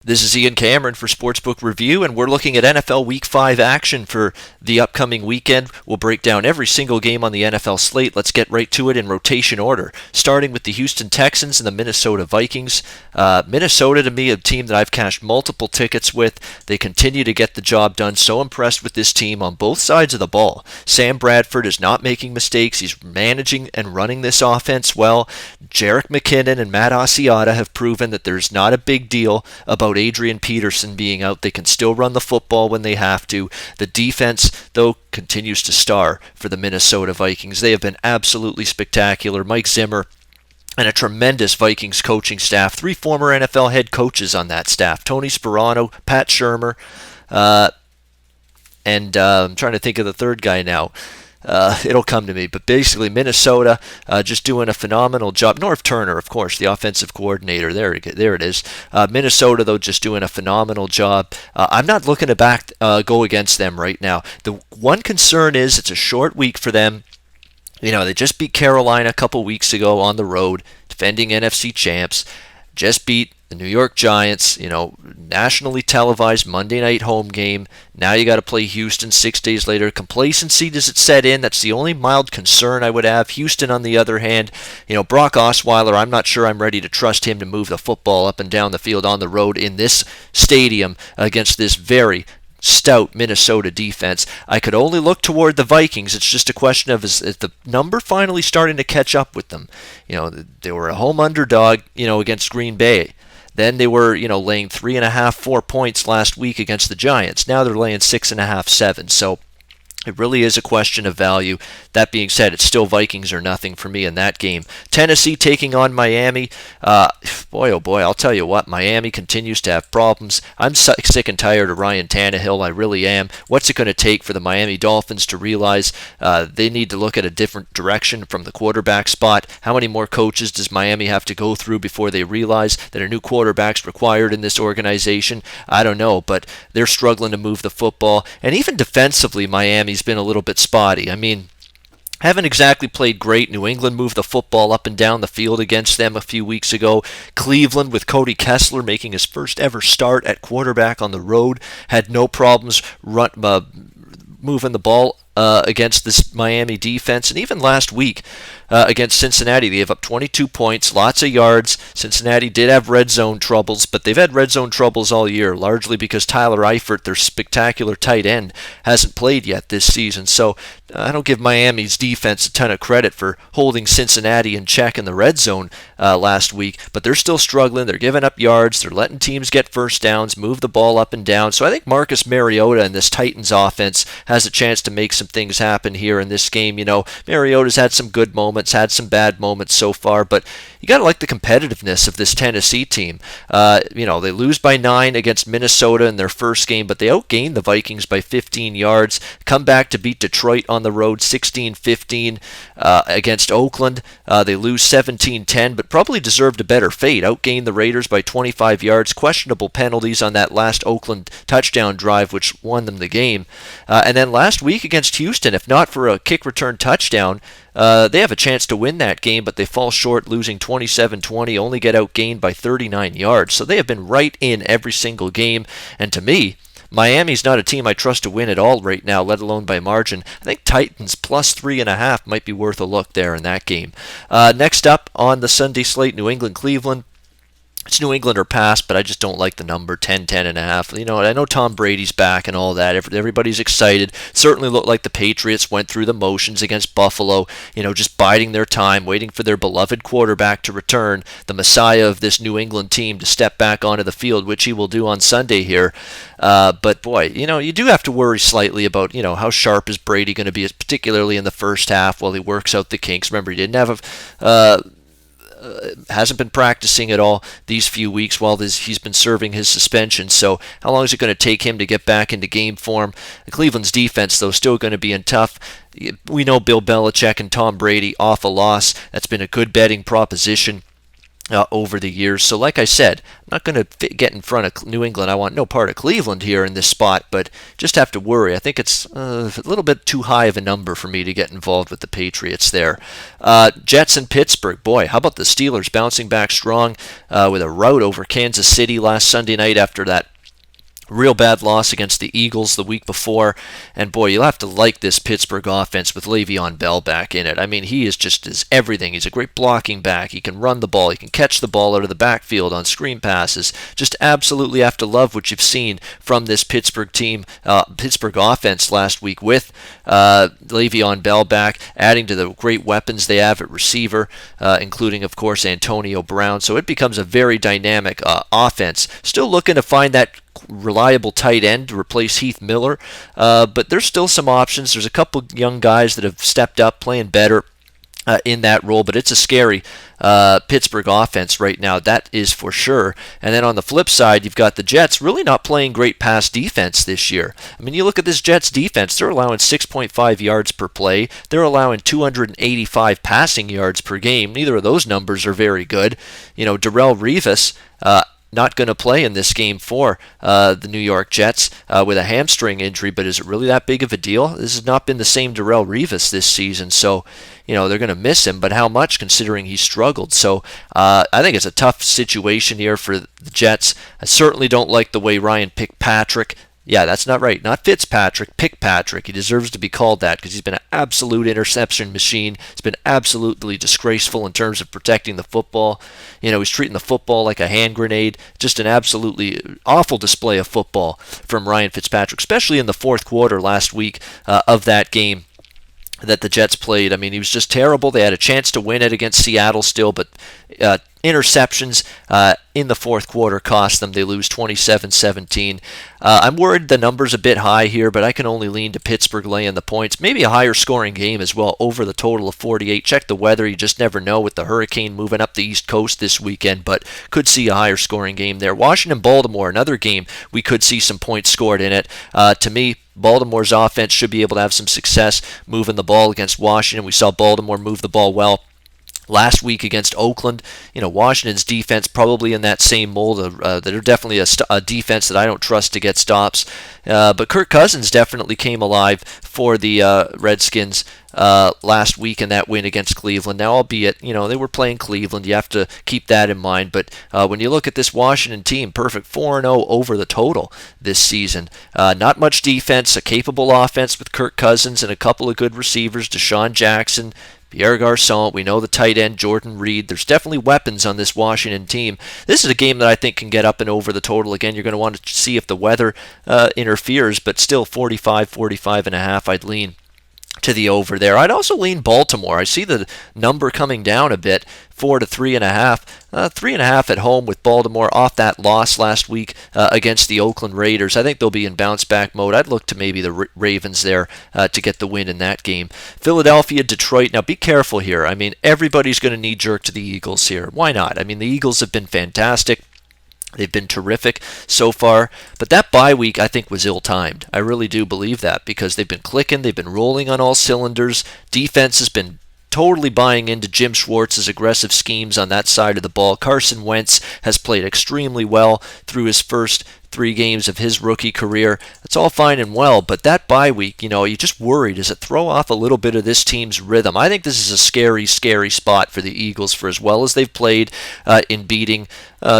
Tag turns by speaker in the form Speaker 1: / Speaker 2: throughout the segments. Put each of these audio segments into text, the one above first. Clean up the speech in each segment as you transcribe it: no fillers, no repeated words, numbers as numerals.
Speaker 1: This is Ian Cameron for Sportsbook Review, and we're looking at NFL Week 5 action for the upcoming weekend. We'll break down every single game on the NFL slate. Let's get right to it in rotation order, starting with the Houston Texans and the Minnesota Vikings. Minnesota, to me, a team that I've cashed multiple tickets with. They continue to get the job done. So impressed with this team on both sides of the ball. Sam Bradford is not making mistakes. He's managing and running this offense well. Jerick McKinnon and Matt Asiata have proven that there's not a big deal about Adrian Peterson being out. They can still run the football when they have to. The defense, though, continues to star for the Minnesota Vikings. They have been absolutely spectacular. Mike Zimmer and a tremendous Vikings coaching staff. 3 former NFL head coaches on that staff. Tony Sparano, Pat Shurmur, and I'm trying to think of the third guy now. It'll come to me, but basically Minnesota just doing a phenomenal job. Norv Turner, of course, the offensive coordinator. There it is. Minnesota, though, just doing a phenomenal job. I'm not looking to go against them right now. The one concern is it's a short week for them. You know, they just beat Carolina a couple weeks ago on the road, defending NFC champs. Just beat the New York Giants, nationally televised Monday night home game. Now you got to play Houston 6 days later. Complacency, does it set in? That's the only mild concern I would have. Houston, on the other hand, Brock Osweiler, I'm not sure I'm ready to trust him to move the football up and down the field on the road in this stadium against this very stout Minnesota defense. I could only look toward the Vikings. It's just a question of is the number finally starting to catch up with them. They were a home underdog, against Green Bay. Then they were, laying 3.5, 4 points last week against the Giants. Now they're laying 6.5, 7. So it really is a question of value. That being said, it's still Vikings or nothing for me in that game. Tennessee taking on Miami. Boy, oh boy, I'll tell you what, Miami continues to have problems. I'm sick and tired of Ryan Tannehill. I really am. What's it going to take for the Miami Dolphins to realize they need to look at a different direction from the quarterback spot? How many more coaches does Miami have to go through before they realize that a new quarterback's required in this organization? I don't know, but they're struggling to move the football. And even defensively, Miami's been a little bit spotty. I mean, haven't exactly played great. New England moved the football up and down the field against them a few weeks ago. Cleveland, with Cody Kessler making his first ever start at quarterback on the road, had no problems moving the ball against this Miami defense. And even last week against Cincinnati, they gave up 22 points, lots of yards. Cincinnati did have red zone troubles, but they've had red zone troubles all year, largely because Tyler Eifert, their spectacular tight end, hasn't played yet this season. So I don't give Miami's defense a ton of credit for holding Cincinnati in check in the red zone last week, but they're still struggling. They're giving up yards. They're letting teams get first downs, move the ball up and down. So I think Marcus Mariota and this Titans offense has a chance to make some things happen here in this game. Mariota's had some good moments, had some bad moments so far, but you got to like the competitiveness of this Tennessee team. They lose by 9 against Minnesota in their first game, but they outgained the Vikings by 15 yards, come back to beat Detroit on the road 16-15 against Oakland. They lose 17-10, but probably deserved a better fate. Outgained the Raiders by 25 yards, questionable penalties on that last Oakland touchdown drive, which won them the game. And then last week against Houston, if not for a kick return touchdown, they have a chance to win that game, but they fall short, losing 27-20, only get outgained by 39 yards. So they have been right in every single game. And to me, Miami's not a team I trust to win at all right now, let alone by margin. I think Titans plus 3.5 might be worth a look there in that game. Next up on the Sunday slate, New England, Cleveland. It's New England or pass, but I just don't like the number 10.5. I know Tom Brady's back and all that. Everybody's excited. Certainly looked like the Patriots went through the motions against Buffalo, just biding their time, waiting for their beloved quarterback to return, the messiah of this New England team to step back onto the field, which he will do on Sunday here. But boy, you do have to worry slightly about, how sharp is Brady going to be, particularly in the first half while he works out the kinks. Remember, he didn't have hasn't been practicing at all these few weeks while he's been serving his suspension. So how long is it going to take him to get back into game form? Cleveland's defense, though, still going to be in tough. We know Bill Belichick and Tom Brady off a loss. That's been a good betting proposition. over the years. So like I said, I'm not going to get in front of New England. I want no part of Cleveland here in this spot, but just have to worry. I think it's a little bit too high of a number for me to get involved with the Patriots there. Jets and Pittsburgh. Boy, how about the Steelers bouncing back strong with a rout over Kansas City last Sunday night after that real bad loss against the Eagles the week before. And boy, you'll have to like this Pittsburgh offense with Le'Veon Bell back in it. I mean, he is just his everything. He's a great blocking back. He can run the ball. He can catch the ball out of the backfield on screen passes. Just absolutely have to love what you've seen from this Pittsburgh team, Pittsburgh offense last week with Le'Veon Bell back, adding to the great weapons they have at receiver, including, of course, Antonio Brown. So it becomes a very dynamic offense. Still looking to find that reliable tight end to replace Heath Miller, but there's still some options. There's a couple young guys that have stepped up, playing better in that role, but it's a scary Pittsburgh offense right now, that is for sure. And then on the flip side, you've got the Jets really not playing great pass defense this year. I mean, you look at this Jets defense, they're allowing 6.5 yards per play. They're allowing 285 passing yards per game. Neither of those numbers are very good. You know, Darrelle Revis, not going to play in this game for the New York Jets with a hamstring injury, but is it really that big of a deal? This has not been the same Darrelle Revis this season, so you know they're going to miss him, but how much considering he struggled? So I think it's a tough situation here for the Jets. I certainly don't like the way Ryan Fitzpatrick, yeah, that's not right. Not Fitzpatrick, Pickpatrick. He deserves to be called that because he's been an absolute interception machine. He's been absolutely disgraceful in terms of protecting the football. You know, he's treating the football like a hand grenade. Just an absolutely awful display of football from Ryan Fitzpatrick, especially in the fourth quarter last week of that game that the Jets played. I mean, he was just terrible. They had a chance to win it against Seattle still, but interceptions in the fourth quarter cost them. They lose 27-17. I'm worried the number's a bit high here, but I can only lean to Pittsburgh laying the points. Maybe a higher scoring game as well, over the total of 48. Check the weather. You just never know with the hurricane moving up the East Coast this weekend, but could see a higher scoring game there. Washington-Baltimore, another game we could see some points scored in it. To me, Baltimore's offense should be able to have some success moving the ball against Washington. We saw Baltimore move the ball well last week against Oakland. You know, Washington's defense probably in that same mold. They're definitely a defense that I don't trust to get stops. But Kirk Cousins definitely came alive for the Redskins last week in that win against Cleveland. Now, albeit, you know, they were playing Cleveland. You have to keep that in mind. But when you look at this Washington team, perfect 4-0 over the total this season. Not much defense, a capable offense with Kirk Cousins and a couple of good receivers, Deshaun Jackson, Pierre Garçon, we know the tight end, Jordan Reed. There's definitely weapons on this Washington team. This is a game that I think can get up and over the total. Again, you're going to want to see if the weather interferes, but still 45.5, I'd lean to the over there. I'd also lean Baltimore. I see the number coming down a bit, 4 to 3.5. 3.5 at home with Baltimore off that loss last week against the Oakland Raiders. I think they'll be in bounce back mode. I'd look to maybe the Ravens there to get the win in that game. Philadelphia, Detroit. Now be careful here. I mean, everybody's going to knee jerk to the Eagles here. Why not? I mean, the Eagles have been fantastic. They've been terrific so far, but that bye week I think was ill-timed. I really do believe that because they've been clicking, they've been rolling on all cylinders. Defense has been totally buying into Jim Schwartz's aggressive schemes on that side of the ball. Carson Wentz has played extremely well through his first 3 games of his rookie career. It's all fine and well, but that bye week, you know, you just worry, does it throw off a little bit of this team's rhythm? I think this is a scary, scary spot for the Eagles for as well as they've played in beating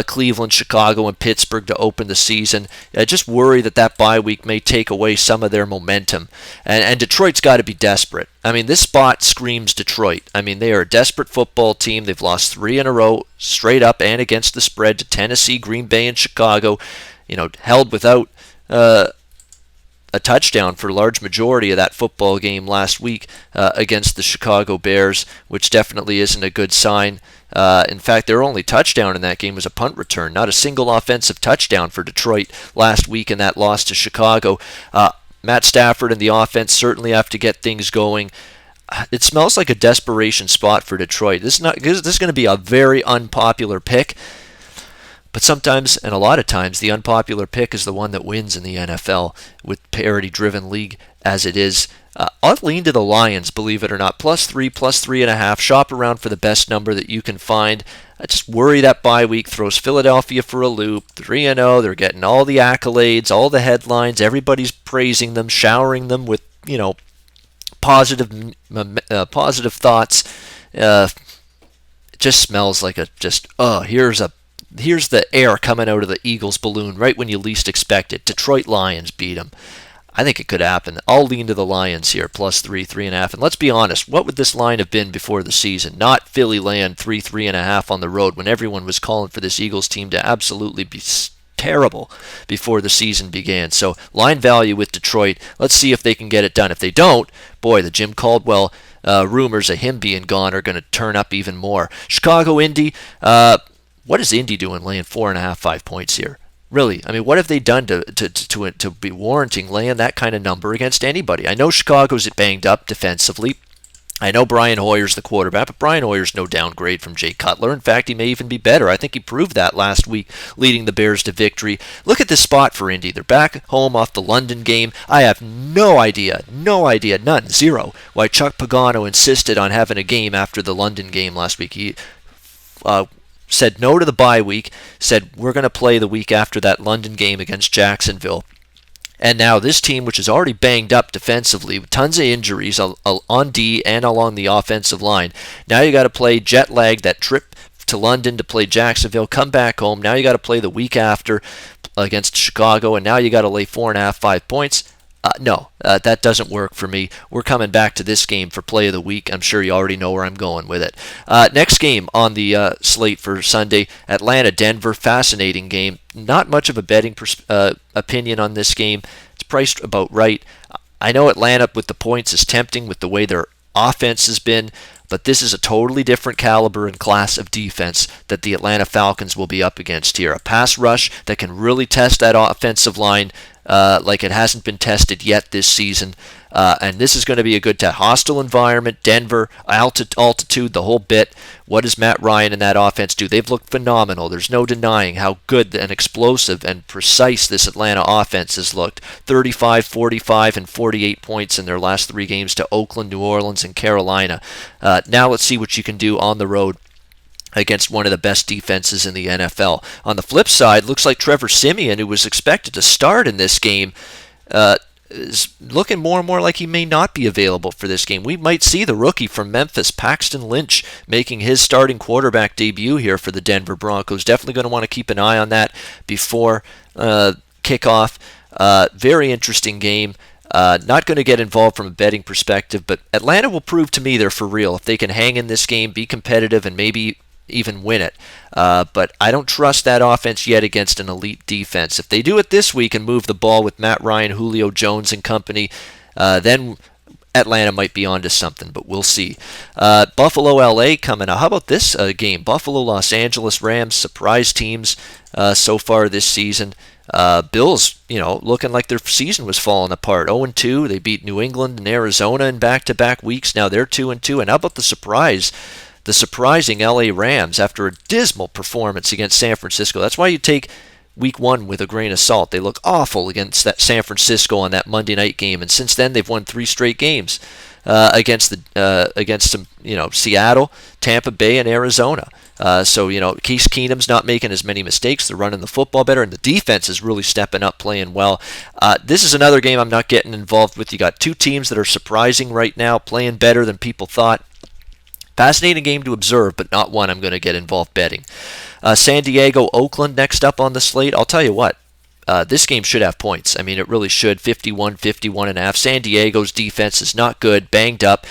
Speaker 1: Cleveland, Chicago, and Pittsburgh to open the season. I just worry that that bye week may take away some of their momentum. And Detroit's got to be desperate. I mean, this spot screams Detroit. I mean, they are a desperate football team. They've lost 3 in a row, straight up and against the spread, to Tennessee, Green Bay, and Chicago. You know, held without a touchdown for a large majority of that football game last week against the Chicago Bears, which definitely isn't a good sign. In fact, their only touchdown in that game was a punt return. Not a single offensive touchdown for Detroit last week in that loss to Chicago. Matt Stafford and the offense certainly have to get things going. It smells like a desperation spot for Detroit. This is going to be a very unpopular pick. But sometimes, and a lot of times, the unpopular pick is the one that wins in the NFL with parity-driven league as it is. I'll lean to the Lions, believe it or not. +3, +3.5. Shop around for the best number that you can find. I just worry that bye week throws Philadelphia for a loop. 3-0, they're getting all the accolades, all the headlines. Everybody's praising them, showering them with, positive thoughts. It just smells like here's the air coming out of the Eagles balloon right when you least expect it. Detroit Lions beat them. I think it could happen. I'll lean to the Lions here, +3, 3.5. And let's be honest, what would this line have been before the season? Not Philly land 3, 3.5 on the road when everyone was calling for this Eagles team to absolutely be terrible before the season began. So line value with Detroit. Let's see if they can get it done. If they don't, boy, the Jim Caldwell rumors of him being gone are going to turn up even more. Chicago, Indy. What is Indy doing laying 4.5, 5 points here? Really, I mean, what have they done to be warranting laying that kind of number against anybody? I know Chicago's banged up defensively. I know Brian Hoyer's the quarterback, but Brian Hoyer's no downgrade from Jay Cutler. In fact, he may even be better. I think he proved that last week, leading the Bears to victory. Look at this spot for Indy. They're back home off the London game. I have no idea, none, zero, why Chuck Pagano insisted on having a game after the London game last week. He said no to the bye week, said we're going to play the week after that London game against Jacksonville. And now this team, which is already banged up defensively with tons of injuries on D and along the offensive line, now you got to play jet lag, that trip to London to play Jacksonville, come back home. Now you got to play the week after against Chicago, and now you got to lay 4.5, 5 points. No, that doesn't work for me. We're coming back to this game for play of the week. I'm sure you already know where I'm going with it. Next game on the slate for Sunday, Atlanta-Denver. Fascinating game. Not much of a betting opinion on this game. It's priced about right. I know Atlanta with the points is tempting with the way their offense has been, but this is a totally different caliber and class of defense that the Atlanta Falcons will be up against here. A pass rush that can really test that offensive line like it hasn't been tested yet this season. And this is going to be a good hostile environment. Denver, altitude, the whole bit. What does Matt Ryan and that offense do? They've looked phenomenal. There's no denying how good and explosive and precise this Atlanta offense has looked. 35, 45, and 48 points in their last 3 games to Oakland, New Orleans, and Carolina. Now let's see what you can do on the road against one of the best defenses in the NFL. On the flip side, looks like Trevor Siemian, who was expected to start in this game, is looking more and more like he may not be available for this game. We might see the rookie from Memphis, Paxton Lynch, making his starting quarterback debut here for the Denver Broncos. Definitely going to want to keep an eye on that before kickoff. Very interesting game. Not going to get involved from a betting perspective, but Atlanta will prove to me they're for real. If they can hang in this game, be competitive, and maybe even win it. But I don't trust that offense yet against an elite defense. If they do it this week and move the ball with Matt Ryan, Julio Jones, and company, then Atlanta might be onto something, but we'll see. Buffalo, LA coming up. How about this game? Buffalo, Los Angeles Rams, surprise teams so far this season. Bills, looking like their season was falling apart. 0-2. They beat New England and Arizona in back-to-back weeks. Now they're 2-2. And how about the surprise? The surprising LA Rams after a dismal performance against San Francisco. That's why you take week 1 with a grain of salt. They look awful against that San Francisco on that Monday night game, and since then they've won 3 straight games against some Seattle, Tampa Bay, and Arizona. So Case Keenum's not making as many mistakes. They're running the football better, and the defense is really stepping up, playing well. This is another game I'm not getting involved with. You got 2 teams that are surprising right now, playing better than people thought. Fascinating game to observe, but not one I'm going to get involved betting. San Diego, Oakland next up on the slate. I'll tell you what, this game should have points. I mean, it really should. 51, 51.5. San Diego's defense is not good, banged up.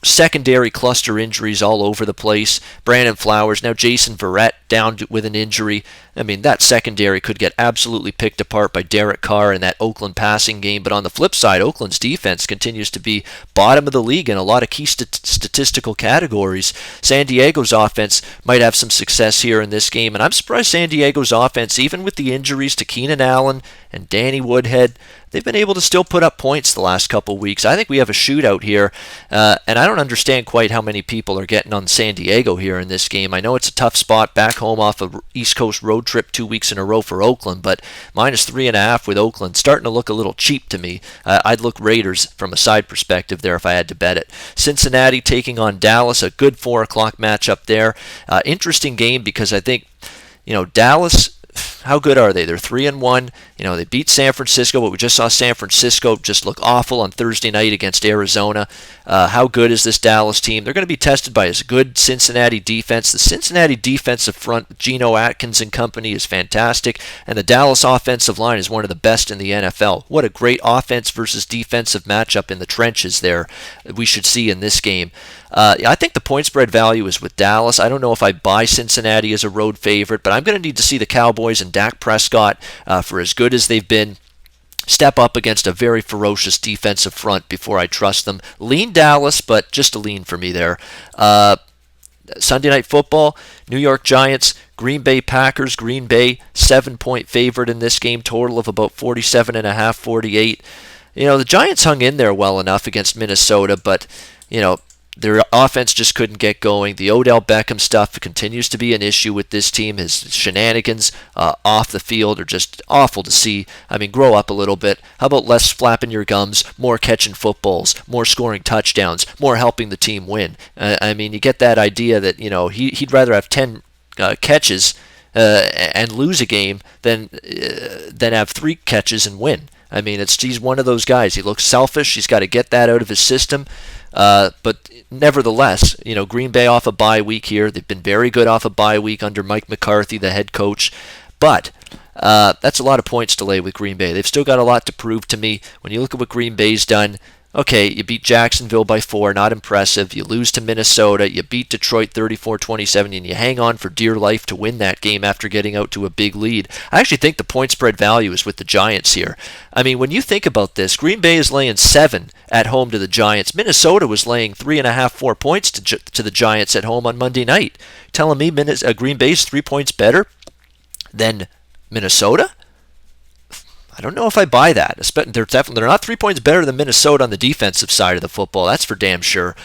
Speaker 1: Secondary cluster injuries all over the place. Brandon Flowers, now Jason Verrett down with an injury. I mean, that secondary could get absolutely picked apart by Derek Carr in that Oakland passing game. But on the flip side, Oakland's defense continues to be bottom of the league in a lot of key statistical categories. San Diego's offense might have some success here in this game. And I'm surprised San Diego's offense, even with the injuries to Keenan Allen and Danny Woodhead, they've been able to still put up points the last couple weeks. I think we have a shootout here, and I don't understand quite how many people are getting on San Diego here in this game. I know it's a tough spot back home off a East Coast road trip 2 weeks in a row for Oakland, but -3.5 with Oakland starting to look a little cheap to me. I'd look Raiders from a side perspective there if I had to bet it. Cincinnati taking on Dallas, a good 4 o'clock matchup there. Interesting game because I think, Dallas, how good are they? They're 3-1. They beat San Francisco, but we just saw San Francisco just look awful on Thursday night against Arizona. How good is this Dallas team? They're going to be tested by a good Cincinnati defense. The Cincinnati defensive front, Geno Atkins and company, is fantastic, and the Dallas offensive line is one of the best in the NFL. What a great offense versus defensive matchup in the trenches there we should see in this game. I think the point spread value is with Dallas. I don't know if I buy Cincinnati as a road favorite, but I'm going to need to see the Cowboys and Dak Prescott, for as good as they've been, step up against a very ferocious defensive front before I trust them. Lean Dallas, but just a lean for me there. Sunday Night Football, New York Giants, Green Bay Packers. Green Bay 7-point favorite in this game, total of about 47.5, 48. The Giants hung in there well enough against Minnesota, but their offense just couldn't get going. The Odell Beckham stuff continues to be an issue with this team. His shenanigans off the field are just awful to see. Grow up a little bit. How about less flapping your gums, more catching footballs, more scoring touchdowns, more helping the team win? You get that idea that he'd rather have 10 catches and lose a game than have 3 catches and win. He's one of those guys. He looks selfish. He's got to get that out of his system. But nevertheless, Green Bay off a bye week here. They've been very good off a bye week under Mike McCarthy, the head coach. But that's a lot of points to lay with Green Bay. They've still got a lot to prove to me. When you look at what Green Bay's done, okay, you beat Jacksonville by 4, not impressive. You lose to Minnesota. You beat Detroit 34-27, and you hang on for dear life to win that game after getting out to a big lead. I actually think the point spread value is with the Giants here. When you think about this, Green Bay is laying 7 at home to the Giants. Minnesota was laying 3.5, 4 points to the Giants at home on Monday night. Telling me Green Bay's 3 points better than Minnesota? I don't know if I buy that. They're not 3 points better than Minnesota on the defensive side of the football. That's for damn sure.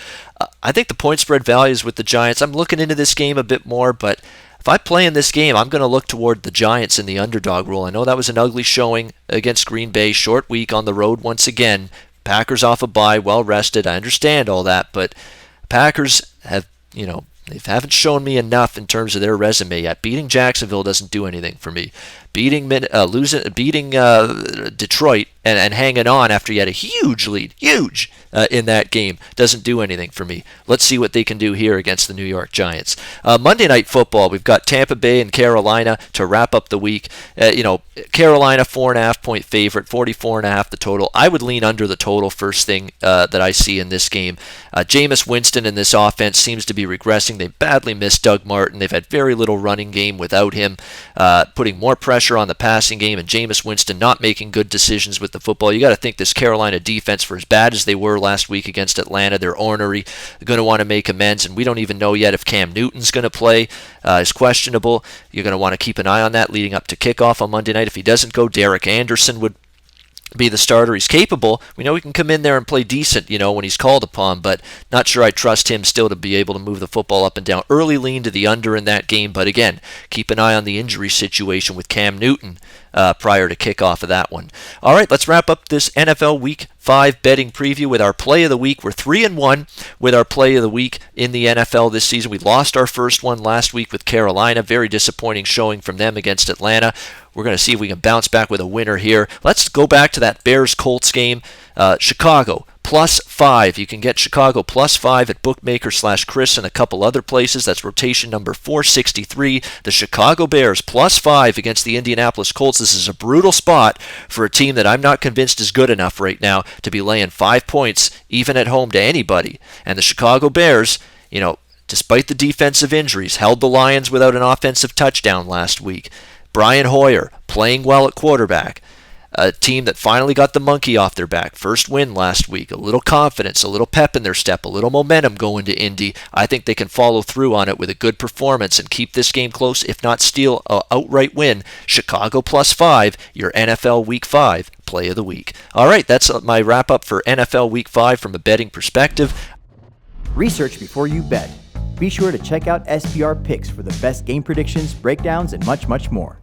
Speaker 1: I think the point spread value is with the Giants. I'm looking into this game a bit more, but if I play in this game, I'm going to look toward the Giants in the underdog role. I know that was an ugly showing against Green Bay. Short week on the road once again. Packers off a bye, well rested. I understand all that, but Packers have, they haven't shown me enough in terms of their resume yet. Beating Jacksonville doesn't do anything for me. Beating Detroit and hanging on after you had a huge lead, in that game, doesn't do anything for me. Let's see what they can do here against the New York Giants. Monday Night Football, we've got Tampa Bay and Carolina to wrap up the week. Carolina 4.5 point favorite, 44.5 the total. I would lean under the total first thing that I see in this game. Jameis Winston in this offense seems to be regressing. They badly missed Doug Martin. They've had very little running game without him, putting more pressure on the passing game, and Jameis Winston not making good decisions with the football. You got to think this Carolina defense, for as bad as they were last week against Atlanta, they're ornery. They're going to want to make amends, and we don't even know yet if Cam Newton's going to play. Is questionable. You're going to want to keep an eye on that leading up to kickoff on Monday night. If he doesn't go, Derek Anderson would be the starter. He's capable. We know he can come in there and play decent, when he's called upon, but not sure I trust him still to be able to move the football up and down. Early lean to the under in that game, but again, keep an eye on the injury situation with Cam Newton prior to kickoff of that one. All right, let's wrap up this NFL Week 5 betting preview with our play of the week. We're 3-1 with our play of the week in the NFL this season. We lost our first one last week with Carolina. Very disappointing showing from them against Atlanta. We're going to see if we can bounce back with a winner here. Let's go back to that Bears-Colts game. Chicago +5. You can get Chicago +5 at Bookmaker/Chris and a couple other places. That's rotation number 463. The Chicago Bears +5 against the Indianapolis Colts. This is a brutal spot for a team that I'm not convinced is good enough right now to be laying 5 points even at home to anybody. And the Chicago Bears, despite the defensive injuries, held the Lions without an offensive touchdown last week. Brian Hoyer playing well at quarterback. A team that finally got the monkey off their back. First win last week. A little confidence, a little pep in their step, a little momentum going to Indy. I think they can follow through on it with a good performance and keep this game close, if not steal an outright win. Chicago +5, your NFL Week 5 play of the week. All right, that's my wrap up for NFL Week 5 from a betting perspective.
Speaker 2: Research before you bet. Be sure to check out SBR Picks for the best game predictions, breakdowns, and much, much more.